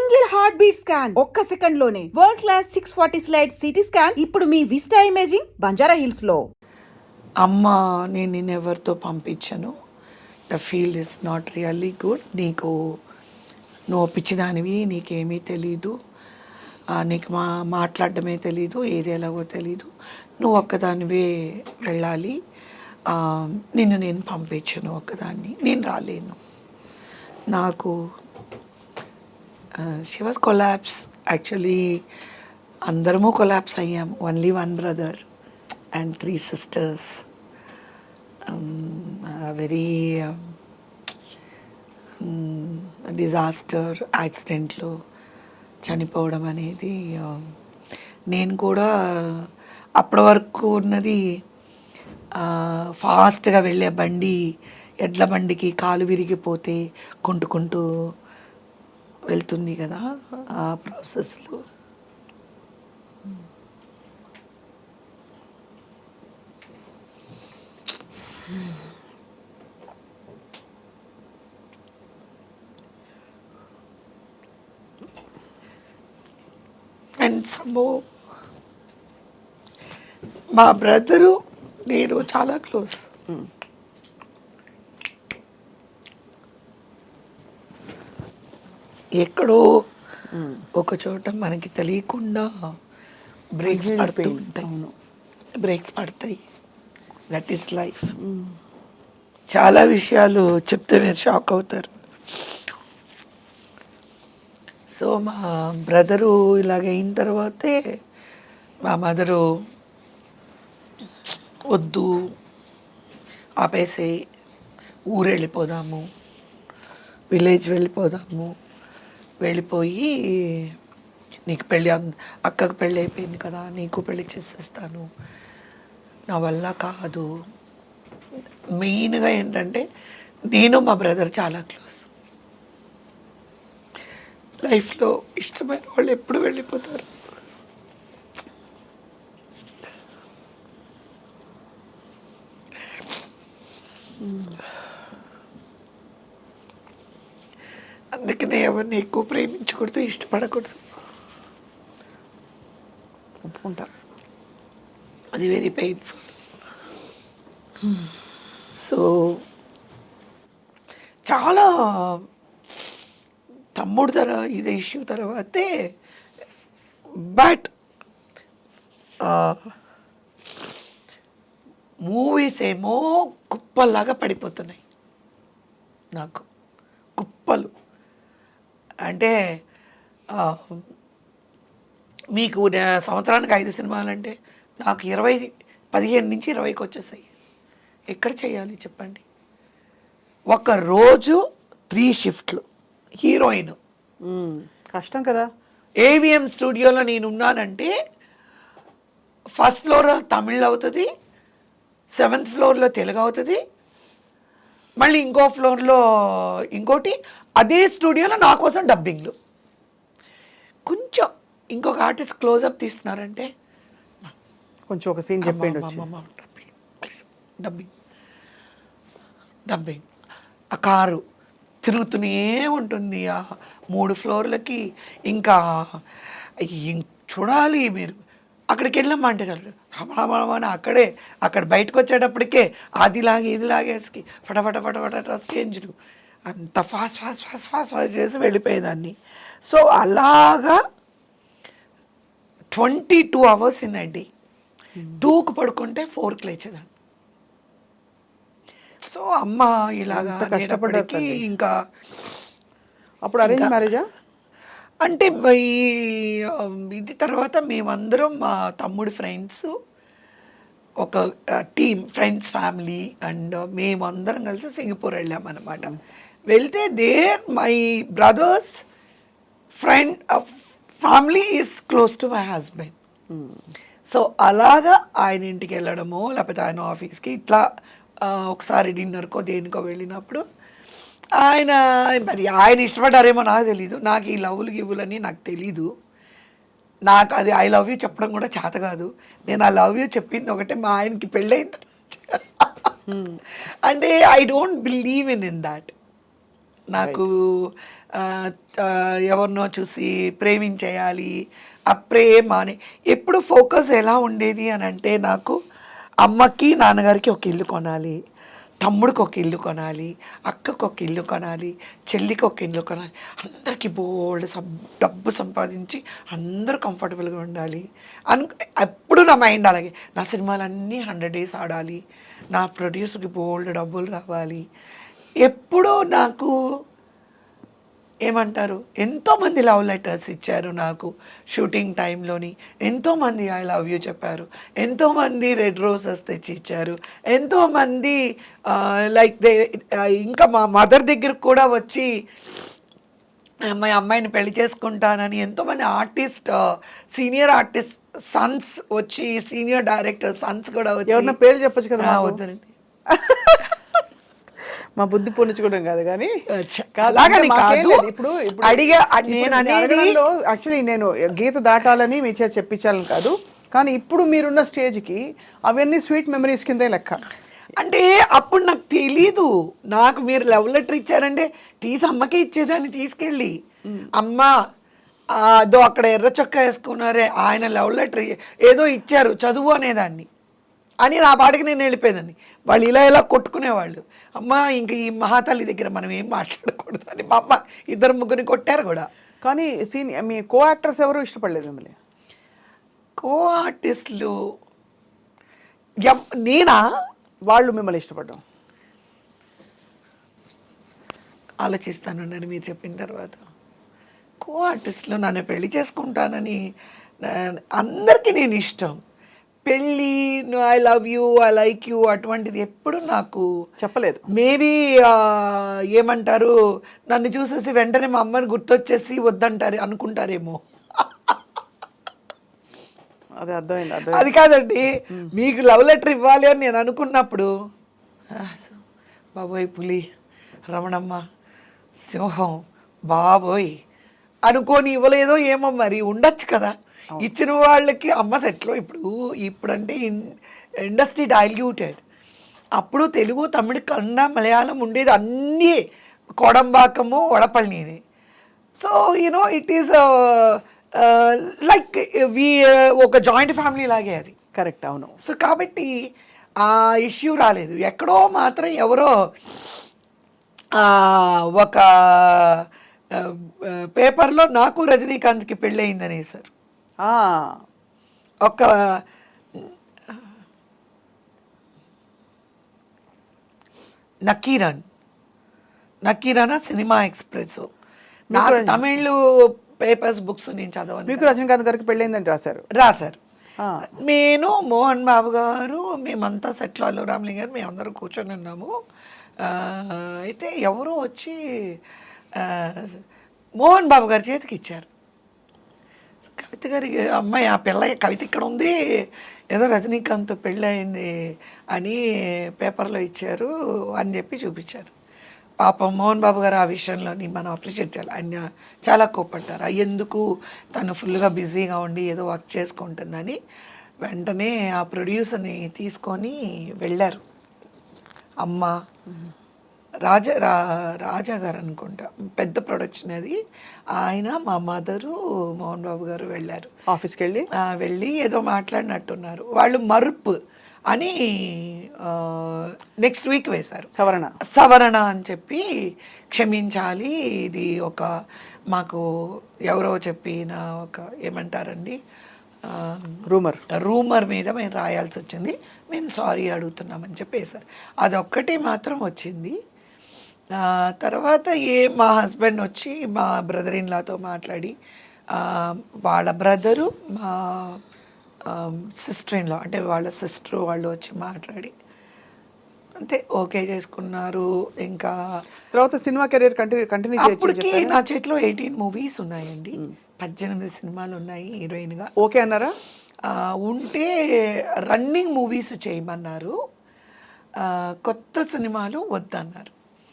Single heart beat scan ఒక్క సెకండ్ లోనే world class 640 slide CT scan ఇప్పుడు మీ విస్టా ఇమేజింగ్ బంజారా హిల్స్ లో. అమ్మ నేను నిన్ను ఎవరితో పంపించను, the feel is not really good, నీకు నువ్వు పిచ్చిదానివి, నీకేమీ తెలీదు, నీకు మాట్లాడడమే తెలీదు, ఏది ఎలాగో తెలీదు, నువ్వు ఒక్కదానివే వెళ్ళాలి, నిన్ను నేను పంపించను ఒక్కదాన్ని, నేను రాలేను. నాకు షీ వాజ్ కొలాప్స్. యాక్చువల్లీ అందరము కొలాప్స్ అయ్యాం. Only one brother and 3 sisters. Very disaster యాక్సిడెంట్లో చనిపోవడం అనేది, నేను కూడా అప్పటి వరకు ఉన్నది ఫాస్ట్గా వెళ్ళే బండి, ఎడ్ల బండికి కాలు విరిగిపోతే కుంటుకుంటూ వెళ్తుంది కదా ఆ ప్రాసెస్లో. అండ్ మా బ్రదరు నేను చాలా క్లోజ్. ఎక్కడో ఒక చోట మనకి తెలియకుండా బ్రేక్స్ పడుతూ ఉంటాయి, బ్రేక్స్ పడతాయి. That is life. చాలా విషయాలు చెప్తే మీరు షాక్ అవుతారు. సో మా బ్రదరు ఇలాగ అయిన తర్వాతే మా మదరు వద్దు ఆపేసి ఊరు వెళ్ళిపోదాము, విలేజ్ వెళ్ళిపోదాము, వెళ్ళిపోయి నీకు పెళ్ళి, అక్కకు పెళ్ళి అయిపోయింది కదా, నీకు పెళ్ళి చేసేస్తాను, నా వల్ల కాదు. మెయిన్గా ఏంటంటే నేను మా బ్రదర్ చాలా క్లోజ్. లైఫ్లో ఇష్టమైన వాళ్ళు ఎప్పుడు వెళ్ళిపోతారు. అందుకనే ఎవరిని ఎక్కువ ప్రేమించకూడదు, ఇష్టపడకూడదు. ఒప్పుకుంటా, అది వెరీ పెయిన్ఫుల్. సో చాలా తమ్ముడు ఇది ఇష్యూ తర్వాతే, బట్ మూవీస్ ఏమో కుప్పల్లాగా పడిపోతున్నాయి నాకు, కుప్పలు. అంటే మీకు సంవత్సరానికి 5 సినిమాలు అంటే నాకు 15 నుంచి 20కి వచ్చేసాయి. ఎక్కడ చేయాలి చెప్పండి? ఒక రోజు 3 షిఫ్ట్లు. హీరోయిన్ కష్టం కదా. ఏవిఎం స్టూడియోలో నేను ఉన్నానంటే ఫస్ట్ ఫ్లోర్ తమిళ్ అవుతుంది, 7th ఫ్లోర్లో తెలుగు అవుతుంది, మళ్ళీ ఇంకో ఫ్లోర్లో ఇంకోటి, అదే స్టూడియోలో నా కోసం డబ్బింగ్లు. కొంచెం ఇంకొక ఆర్టిస్ట్ క్లోజప్ తీస్తున్నారంటే కొంచెం ఒక సీన్ చెప్పండి, డబ్బింగ్ డబ్బింగ్. ఆ కారు తిరుగుతూనే ఉంటుంది ఆ 3 ఫ్లోర్లకి. ఇంకా చూడాలి మీరు. అక్కడికి వెళ్ళామంటే చాలు రమణ అక్కడ బయటకు వచ్చేటప్పటికే అదిలాగే ఇదిలాగేసి ఫటాఫట ఫటాఫట డ్రెస్ చేంజ్లు అంత fast fast fast fast fast చేసి వెళ్ళిపోయేదాన్ని. సో అలాగా 22 అవర్స్ ఇన్ డే. 2కు పడుకుంటే 4కి లేచేదాన్ని. సో అమ్మ ఇలాగా కష్టపడేకి ఇంకా. అప్పుడు అరేంజ్ మ్యారేజా? అంటే ఇది తర్వాత మేమందరం మా తమ్ముడి ఫ్రెండ్స్ ఒక టీమ్, ఫ్రెండ్స్ ఫ్యామిలీ, అండ్ మేమందరం కలిసి సింగపూర్ వెళ్ళామన్నమాట. వెళ్తే there my brother's friend family is close to my husband. So అలాగా ఆయన ఇంటికి వెళ్ళడమో లేకపోతే ఆయన ఆఫీస్కి ఇట్లా ఒకసారి డిన్నర్కో దేనికో వెళ్ళినప్పుడు ఆయన ఇష్టపడ్డారేమో నాకు తెలీదు. నాకు ఈ లవ్లు గివ్వులని నాకు తెలీదు. నాకు అది ఐ లవ్ యూ చెప్పడం కూడా చేత కాదు. నేను ఆ లవ్ యూ చెప్పింది ఒకటే మా ఆయనకి పెళ్ళైన అంటే I don't believe in that. నాకు ఆ, ఆ, ఎవరినో చూసి ప్రేమించేయాలి, ఆ ప్రేమ అని ఎప్పుడు ఫోకస్ ఎలా ఉండేది అని అంటే, నాకు అమ్మకి నాన్నగారికి ఒక ఇల్లు కొనాలి, తమ్ముడికి ఒక ఇల్లు కొనాలి, అక్కకు ఒక ఇల్లు కొనాలి, చెల్లికి ఒక ఇల్లు కొనాలి, అందరికీ బోల్డ్ డబ్బు సంపాదించి అందరూ కంఫర్టబుల్గా ఉండాలి అను ఎప్పుడు నా మైండ్ అలాగే. నా సినిమాలన్నీ 100 days ఆడాలి, నా ప్రొడ్యూసర్కి బోల్డ్ డబ్బులు రావాలి. ఎప్పుడూ నాకు ఏమంటారు, ఎంతోమంది లవ్ లెటర్స్ ఇచ్చారు నాకు షూటింగ్ టైంలోని, ఎంతోమంది ఐ లవ్ యూ చెప్పారు, ఎంతోమంది రెడ్ రోజెస్ తెచ్చి ఇచ్చారు, ఎంతోమంది లైక్ ఇంకా మా మదర్ దగ్గరకు కూడా వచ్చి మా అమ్మాయిని పెళ్లి చేసుకుంటానని ఎంతోమంది ఆర్టిస్ట్, సీనియర్ ఆర్టిస్ట్ సన్స్ వచ్చి, సీనియర్ డైరెక్టర్ సన్స్ కూడా వచ్చి. ఎవరన్నా పేరు చెప్పొచ్చు కదా మాకు? వద్దండి. మా బుద్ధి పొన్నించుకోవడం కాదు కానీ అలాగని కాదు. ఇప్పుడు అడిగా నేను అనేది యాక్చువల్లీ నేను గీత దాటాలని మీ చేత చెప్పించాలని కాదు, కానీ ఇప్పుడు మీరున్న స్టేజ్కి అవన్నీ స్వీట్ మెమరీస్ కిందే లెక్క. అంటే అప్పుడు నాకు తెలీదు, నాకు మీరు లవ్ లెటర్ ఇచ్చారంటే తీసి అమ్మకే ఇచ్చేదాన్ని తీసుకెళ్ళి, అమ్మ అదో అక్కడ ఎర్ర చొక్కా వేసుకున్నారే ఆయన లవ్ లెటర్ ఏదో ఇచ్చారు చదువు అనేదాన్ని అని నా పాటికి నేను వెళ్ళిపోయేదాన్ని. వాళ్ళు ఇలా ఇలా కొట్టుకునేవాళ్ళు, అమ్మ ఇంక ఈ మహాతల్లి దగ్గర మనం ఏం మాట్లాడకూడదు అని మా అమ్మ 2-3 కొట్టారు కూడా. కానీ మీ కో యాక్టర్స్ ఎవరు ఇష్టపడలేదు మిమ్మల్ని? కో ఆర్టిస్టులు నేనా? వాళ్ళు మిమ్మల్ని ఇష్టపడ్డాం ఆలోచిస్తాను మీరు చెప్పిన తర్వాత. కో ఆర్టిస్టులు నన్ను పెళ్లి చేసుకుంటానని అందరికీ నేను ఇష్టం, పెళ్ళి I love you I like you అటువంటిది ఎప్పుడు నాకు చెప్పలేదు. మేబీ ఏమంటారు, నన్ను చూసేసి వెంటనే మా అమ్మని గుర్తొచ్చేసి వద్దంటారు అనుకుంటారేమో. అదే అర్థమైంది. అది కాదండి, మీకు లవ్ లెటర్ ఇవ్వాలి అని నేను అనుకున్నప్పుడు బాబోయ్ పులి, రమణమ్మ, సింహం బాబోయ్ అనుకోని ఇవ్వలేదో ఏమో, మరి ఉండొచ్చు కదా. ఇచ్చిన వాళ్ళకి అమ్మ సెట్లో ఇప్పుడంటే ఇండస్ట్రీ డైల్యూటెడ్. అప్పుడు తెలుగు, తమిళ, కన్నడ, మలయాళం ఉండేది అన్నీ కోడంబాకము, వడపల్లిని. So you know it is like ఒక జాయింట్ ఫ్యామిలీ లాగే అది. కరెక్ట్, అవును. సో కాబట్టి ఆ ఇష్యూ రాలేదు. ఎక్కడో మాత్రం ఎవరో ఒక పేపర్లో నాకు రజనీకాంత్కి పెళ్ళయిందని వేశారు. ఒక నకీరన్ సినిమా ఎక్స్ప్రెస్, నాకు తమిళ్ పేపర్స్ బుక్స్ నేను చదవను. మీకు రజనీకాంత్ గారికి పెళ్ళైందని రాశారు? నేను, మోహన్ బాబు గారు, మేమంతా సెట్లో, అల్లు రామలింగ గారు, మేమందరం కూర్చొని ఉన్నాము. అయితే ఎవరో వచ్చి మోహన్ బాబు గారి చేతికి ఇచ్చారు. కవిత గారికి, అమ్మాయి ఆ పిల్ల కవిత ఇక్కడ ఉంది, ఏదో రజనీకాంత్ పెళ్ళయింది అని పేపర్లో ఇచ్చారు అని చెప్పి చూపించారు. పాపం మోహన్ బాబు గారు ఆ విషయంలోని మనం అప్రిషియేట్ చేయాలి. ఆయన చాలా కోప్పడ్డారు. ఎందుకు తను ఫుల్గా బిజీగా ఉండి ఏదో వర్క్ చేసుకుంటుందని వెంటనే ఆ ప్రొడ్యూసర్ని తీసుకొని వెళ్ళారు. అమ్మ రాజా గారు అనుకుంటా, పెద్ద ప్రొడక్షన్ అది. ఆయన, మా మదరు, మోహన్ బాబు గారు వెళ్ళారు. ఆఫీస్కి వెళ్ళి ఏదో మాట్లాడినట్టున్నారు. వాళ్ళు మరుపు అని నెక్స్ట్ వీక్ వేశారు, సవరణ అని చెప్పి, క్షమించాలి, ఇది ఒక మాకు ఎవరో చెప్పిన ఒక ఏమంటారండి రూమర్ మీద మేము రాయాల్సి వచ్చింది, మేము సారీ అడుగుతున్నామని చెప్పి వేశారు. అదొక్కటి మాత్రం వచ్చింది. తర్వాత మా హస్బెండ్ వచ్చి మా బ్రదర్ ఇన్లాతో మాట్లాడి, వాళ్ళ బ్రదరు, మా సిస్టర్ ఇన్లా అంటే వాళ్ళ సిస్టర్ వాళ్ళు వచ్చి మాట్లాడి అంతే ఓకే చేసుకున్నారు. ఇంకా తర్వాత సినిమా కెరీర్ కంటిన్యూ అప్పటికి నా చేతిలో 18 మూవీస్ ఉన్నాయండి, 18 సినిమాలు ఉన్నాయి హీరోయిన్గా. ఓకే అన్నారా? ఉంటే రన్నింగ్ మూవీస్ చేయమన్నారు, కొత్త సినిమాలు వద్దన్నారు.